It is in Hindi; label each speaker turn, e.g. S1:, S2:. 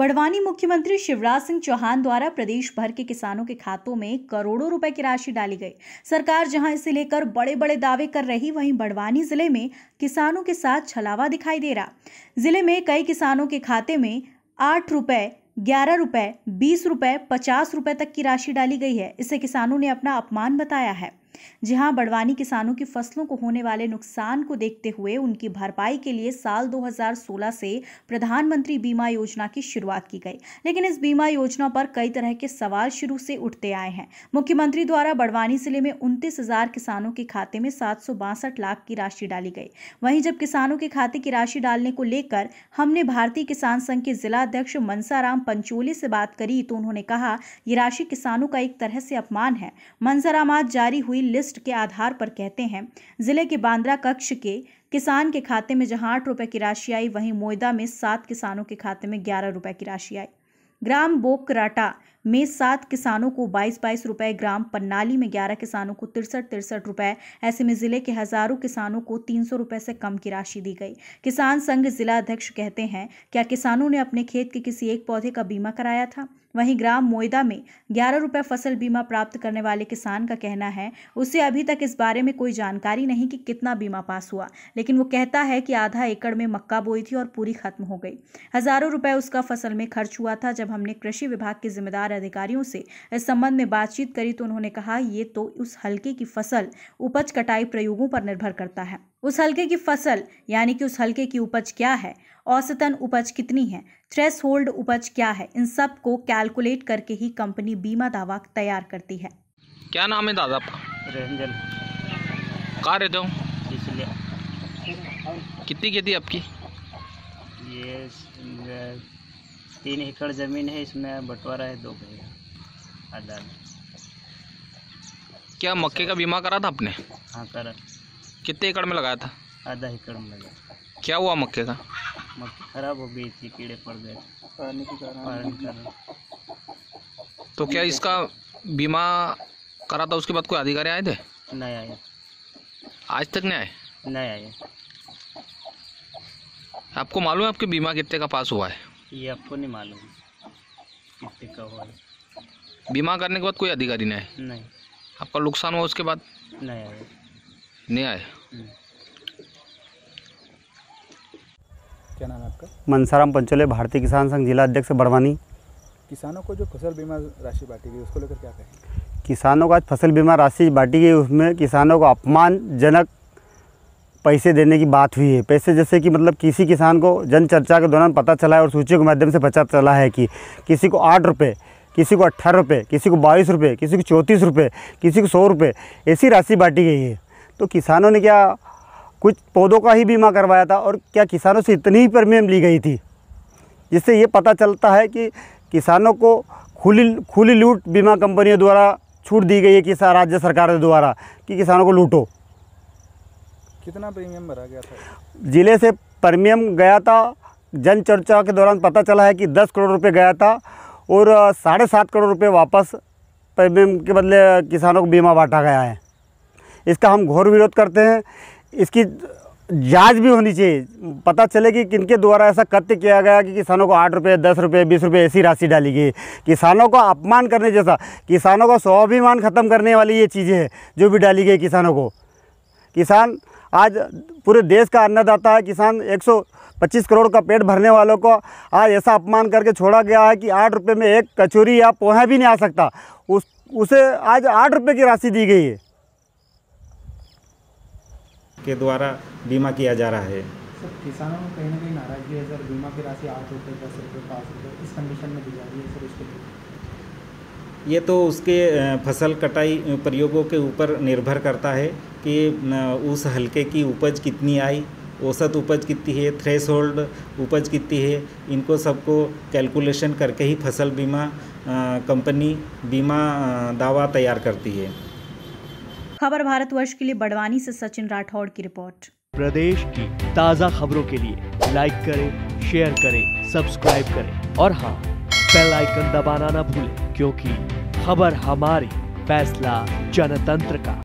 S1: बड़वानी मुख्यमंत्री शिवराज सिंह चौहान द्वारा प्रदेश भर के किसानों के खातों में करोड़ों रुपए की राशि डाली गई। सरकार जहां इसे लेकर बड़े बड़े दावे कर रही, वहीं बड़वानी जिले में किसानों के साथ छलावा दिखाई दे रहा। जिले में कई किसानों के खाते में 8 रुपए, 11 रुपए, 20 रुपए, 50 रुपए तक की राशि डाली गई है। इसे किसानों ने अपना अपमान बताया है। जहां बड़वानी किसानों की फसलों को होने वाले नुकसान को देखते हुए उनकी भरपाई के लिए साल 2016 से प्रधानमंत्री बीमा योजना की शुरुआत की गई, लेकिन इस बीमा योजना पर कई तरह के सवाल शुरू से उठते आए हैं। मुख्यमंत्री द्वारा बड़वानी जिले में 29,000 किसानों के खाते में 762 लाख की राशि डाली गई। वहीं जब किसानों के खाते की राशि डालने को लेकर हमने भारतीय किसान संघ के जिला अध्यक्ष मनसाराम पंचोली से बात करी तो उन्होंने कहा, ये राशि किसानों का एक तरह से अपमान है। मनसाराम आज जारी हुई लिस्ट के आधार पर कहते हैं, जिले के बांद्रा कक्ष के किसान के खाते में जहां 8 रुपए की राशि आई, वहीं मोयदा में 7 किसानों के खाते में 11 रुपए की राशि आई। ग्राम बोकराटा में 7 किसानों को 22 रुपए, ग्राम पन्नाली में 11 किसानों को 63 रुपए। ऐसे में जिले के हजारों किसानों को 300 रुपए से कम की राशि दी गई। किसान संघ जिला अध्यक्ष कहते हैं, क्या किसानों ने अपने खेत के किसी एक पौधे का बीमा कराया था? वहीं ग्राम मोयदा में 11 रुपए फसल बीमा प्राप्त करने वाले किसान का कहना है, उसे अभी तक इस बारे में कोई जानकारी नहीं कि कितना बीमा पास हुआ, लेकिन वो कहता है कि आधा एकड़ में मक्का बोई थी और पूरी खत्म हो गई। हजारों रुपए उसका फसल में खर्च हुआ था। जब हमने कृषि विभाग के जिम्मेदार अधिकारियों से इस संबंध में बातचीत करी तो उन्होंने कहा, ये तो उस हल्के की फसल उपज कटाई प्रयोगों पर निर्भर करता है। उस हल्के की फसल यानी कि उस हल्के की उपज क्या है, औसतन उपज कितनी है, थ्रेशोल्ड उपज क्या है, इन सब को कैलकुलेट करके ही कंपनी बीमा दावा तैयार करती है।
S2: क्या नाम है दादा आपका?
S3: रंजन।
S2: कहाँ रहते हो?
S3: इसलिए
S2: कितनी खेती आपकी?
S3: ये 3 एकड़ जमीन है, इसमें बंटवारा है 2 बीघा आधा।
S2: क्या मक्के का बीमा करा था आपने?
S3: हाँ करा।
S2: कितने एकड़ में लगाया था?
S3: आधा एकड़ में लगा।
S2: क्या हुआ मक्के का?
S3: मक्की खराब हो गई थी, कीड़े पड़ गए पानी के कारण।
S2: तो क्या इसका बीमा करा था, उसके बाद कोई अधिकारी आए थे?
S3: नहीं आए।
S2: आज तक नहीं आए?
S3: नहीं आए।
S2: आपको मालूम है आपके बीमा कितने का पास हुआ है?
S3: ये आपको नहीं मालूम कितने का हुआ है?
S2: बीमा करने के बाद कोई अधिकारी नहीं आए?
S3: नहीं। आपका
S2: नुकसान हुआ उसके बाद?
S3: नहीं आए।
S2: नहीं आए।
S4: क्या नाम है आपका?
S5: मनसाराम पंचोली, भारतीय किसान संघ जिला अध्यक्ष बड़वानी।
S4: किसानों को जो फसल बीमा राशि बांटी गई उसको लेकर क्या कहें?
S5: किसानों को आज फसल बीमा राशि बांटी गई, उसमें किसानों को अपमानजनक पैसे देने की बात हुई है। पैसे जैसे कि मतलब किसी किसान को जन चर्चा के दौरान पता चला है और सूची के माध्यम से पता चला है कि किसी को 8 रुपये, किसी को 18 रुपये, किसी को 22 रुपये, किसी को 34 रुपये, किसी को 100 रुपये, ऐसी राशि बांटी गई है। तो किसानों ने क्या कुछ पौधों का ही बीमा करवाया था और क्या किसानों से इतनी ही प्रीमियम ली गई थी, जिससे ये पता चलता है कि किसानों को खुली लूट बीमा कंपनियों द्वारा छूट दी गई है कि राज्य सरकार द्वारा कि किसानों को लूटो।
S4: कितना प्रीमियम भरा गया था?
S5: जिले से प्रीमियम गया था, जन चर्चा के दौरान पता चला है कि 10 करोड़ रुपए गया था और 7.5 करोड़ रुपए वापस प्रीमियम के बदले किसानों को बीमा बांटा गया है। इसका हम घोर विरोध करते हैं। इसकी जांच भी होनी चाहिए, पता चले कि किनके द्वारा ऐसा कृत्य किया गया कि किसानों को 8 रुपये, 10 रुपये, 20 रुपये ऐसी राशि डाली गई। किसानों को अपमान करने जैसा, किसानों का स्वाभिमान खत्म करने वाली ये चीज़ें हैं जो भी डाली गई किसानों को। किसान आज पूरे देश का अन्नदाता है। किसान 125 करोड़ का पेट भरने वालों को आज ऐसा अपमान करके छोड़ा गया है कि 8 रुपये में एक कचौरी या पोहा भी नहीं आ सकता, उसे आज 8 रुपये की राशि दी गई है
S6: के द्वारा बीमा किया जा रहा है।
S4: सर, किसानों में कहीं ना कहीं नाराजगी है सर, बीमा की राशि 8 रुपये, 10 रुपये, 5 रुपये इस कंडीशन में दी जा रही है सर। उसके
S6: ये तो उसके फसल कटाई प्रयोगों के ऊपर निर्भर करता है कि उस हल्के की उपज कितनी आई, औसत उपज कितनी है, थ्रेशोल्ड उपज कितनी है, इनको सबको कैलकुलेशन करके ही फसल बीमा कंपनी बीमा दावा तैयार करती है।
S1: खबर भारतवर्ष के लिए बड़वानी से सचिन राठौड़ की रिपोर्ट।
S7: प्रदेश की ताज़ा खबरों के लिए लाइक करें, शेयर करें, सब्सक्राइब करें और हाँ, बेल आइकन दबाना ना भूलें, क्योंकि खबर हमारी, फैसला जनतंत्र का।